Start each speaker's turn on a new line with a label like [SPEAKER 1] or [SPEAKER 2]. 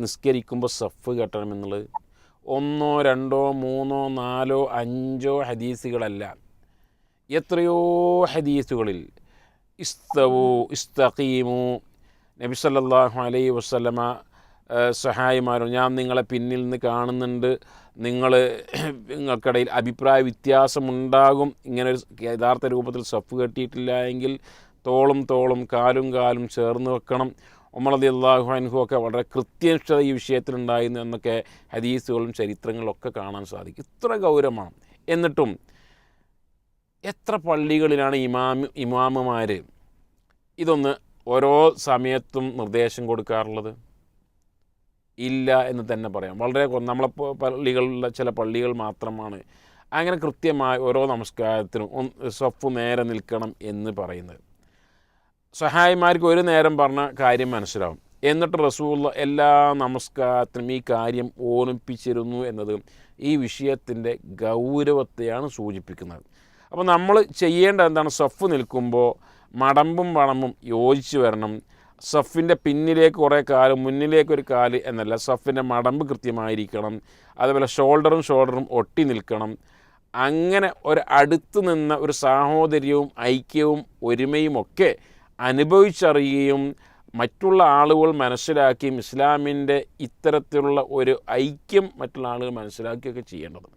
[SPEAKER 1] നിസ്കരിക്കുമ്പോൾ സഫ് കെട്ടണമെന്നുള്ളത് 1 2 3 4 5 ഹദീസുകളല്ല, എത്രയോ ഹദീസുകളിൽ ഇസ്തവു ഇസ്തഖീമു, നബി സല്ലല്ലാഹു അലൈഹി വസല്ലമ സഹായിമാരും ഞാൻ നിങ്ങളെ പിന്നിൽ നിന്ന് കാണുന്നുണ്ട്, നിങ്ങൾക്കിടയിൽ അഭിപ്രായ വ്യത്യാസമുണ്ടാകും, ഇങ്ങനെ ഒരു യഥാർത്ഥ രൂപത്തിൽ സഫ് കെട്ടിയിട്ടില്ല എങ്കിൽ തോളും കാലും ചേർന്ന് വെക്കണം. ഉമർ റളിയല്ലാഹു അൻഹു ഒക്കെ വളരെ കൃത്യനിഷ്ഠത ഈ വിഷയത്തിലുണ്ടായിരുന്നു എന്നൊക്കെ ഹദീസുകളും ചരിത്രങ്ങളിലൊക്കെ കാണാൻ സാധിക്കും. ഇത്ര ഗൗരവമാണ്. എന്നിട്ടും എത്ര പള്ളികളിലാണ് ഇമാമുമാർ ഇതൊന്ന് ഓരോ സമയത്തും നിർദ്ദേശം കൊടുക്കാറുള്ളത്? ഇല്ല എന്ന് തന്നെ പറയാം. വളരെ നമ്മളെ പള്ളികളിലുള്ള ചില പള്ളികൾ മാത്രമാണ് അങ്ങനെ കൃത്യമായി ഓരോ നമസ്കാരത്തിനും സഫ് നേരെ നിൽക്കണം എന്ന് പറയുന്നത്. സഹായിമാർക്ക് ഒരു നേരം പറഞ്ഞ കാര്യം മനസ്സിലാവും, എന്നിട്ട് റസൂലുള്ള എല്ലാ നമസ്കാരത്തിനും ഈ കാര്യം ഓർമ്മിപ്പിച്ചിരുന്നു എന്നത് ഈ വിഷയത്തിൻ്റെ ഗൗരവത്തെയാണ് സൂചിപ്പിക്കുന്നത്. അപ്പോൾ നമ്മൾ ചെയ്യേണ്ടത് എന്താണ്? സഫ് നിൽക്കുമ്പോൾ മടമ്പും വളമ്പും യോജിച്ച് വരണം. സഫിൻ്റെ പിന്നിലേക്ക് കുറേ കാല്, മുന്നിലേക്കൊരു കാല് എന്നല്ല, സഫിൻ്റെ മടമ്പ് കൃത്യമായിരിക്കണം. അതുപോലെ ഷോൾഡറും ഒട്ടി നിൽക്കണം. അങ്ങനെ ഒരു അടുത്ത് നിന്ന ഒരു സാഹോദര്യവും ഐക്യവും ഒരുമയും ഒക്കെ അനുഭവിച്ചറിയുകയും മറ്റുള്ള ആളുകൾ മനസ്സിലാക്കിയും ഇസ്ലാമിൻ്റെ ഇത്തരത്തിലുള്ള ഒരു ഐക്യം മറ്റുള്ള ആളുകൾ മനസ്സിലാക്കുകയൊക്കെ ചെയ്യേണ്ടത്.